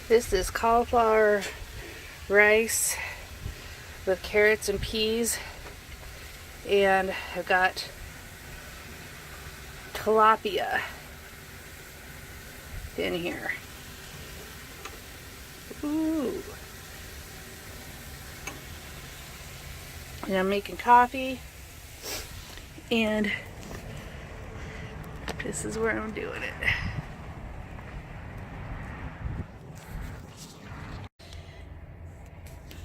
This is cauliflower rice with carrots and peas, and I've got tilapia in here. Ooh. And I'm making coffee, and this is where I'm doing it.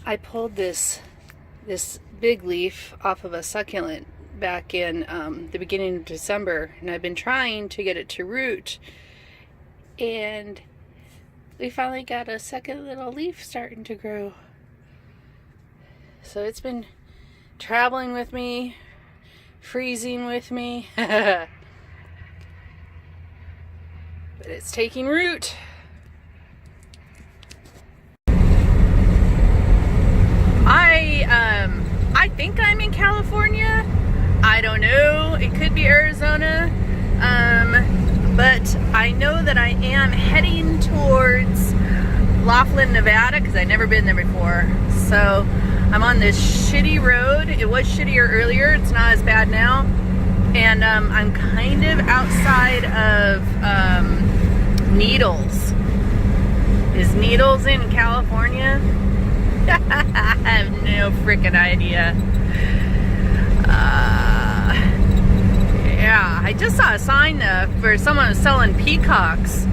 I pulled this big leaf off of a succulent back in the beginning of December, and I've been trying to get it to root, and we finally got a second little leaf starting to grow. So it's been traveling with me, freezing with me, but it's taking root. I think I'm in California. I don't know. It could be Arizona. But I know that I am heading towards Laughlin, Nevada, because I've never been there before. So I'm on this shitty road. It was shittier earlier. It's not as bad now. And I'm kind of outside of Needles. Is Needles in California? I have no freaking idea. Yeah, I just saw a sign for someone was selling peacocks.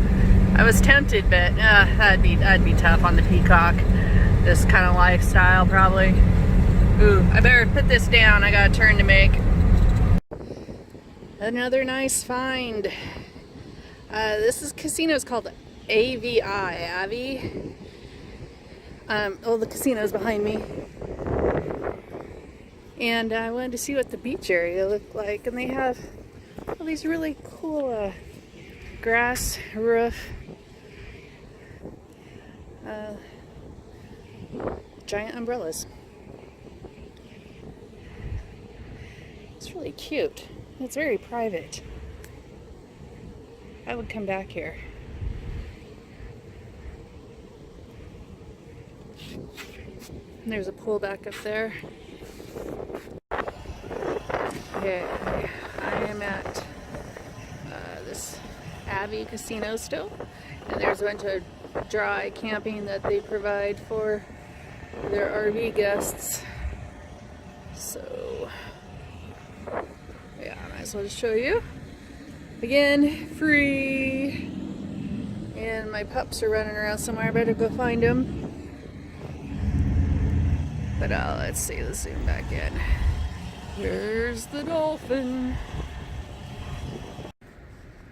I was tempted, but that'd be tough on the peacock. This kind of lifestyle, probably. Ooh, I better put this down. I got a turn to make. Another nice find. This casino's called Abbie. The casino's behind me. And I wanted to see what the beach area looked like. And they have all these really cool grass roof giant umbrellas. It's really cute. It's very private. I would come back here. And there's a pool back up there. Okay, I am at this Avi Casino still, and there's a bunch of dry camping that they provide for their RV guests. So, yeah, I might as well just show you. Again, free. And my pups are running around somewhere. I better go find them. But let's see, let's zoom back in. Here's the Dolphin.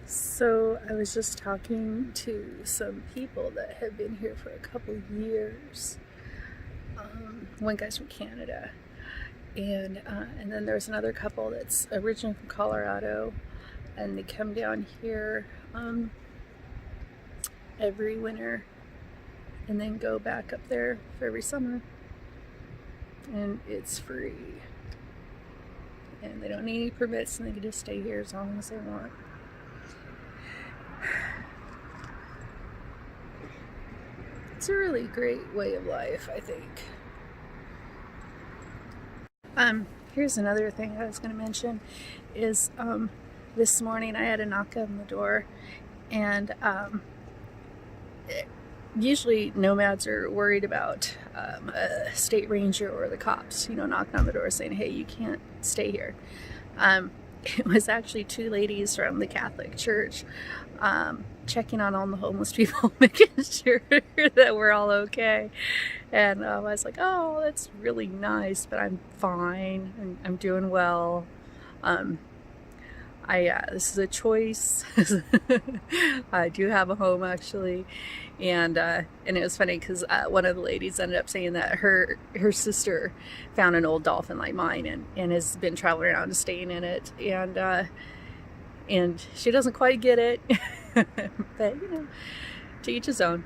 So I was just talking to some people that have been here for a couple years. One guy's from Canada, and then there's another couple that's originally from Colorado, and they come down here every winter and then go back up there for every summer. And it's free, and they don't need any permits, and they can just stay here as long as they want. It's a really great way of life, I think. Here's another thing I was going to mention is this morning I had a knock on the door, and usually nomads are worried about a state ranger or the cops, knocking on the door saying, hey, you can't stay here. It was actually two ladies from the Catholic Church checking on all the homeless people, making sure that we're all okay. And I was like, oh, that's really nice, but I'm fine, and I'm doing well. This is a choice. I do have a home, actually, and it was funny because one of the ladies ended up saying that her sister found an old Dolphin like mine and has been traveling around and staying in it, and she doesn't quite get it, but to each his own.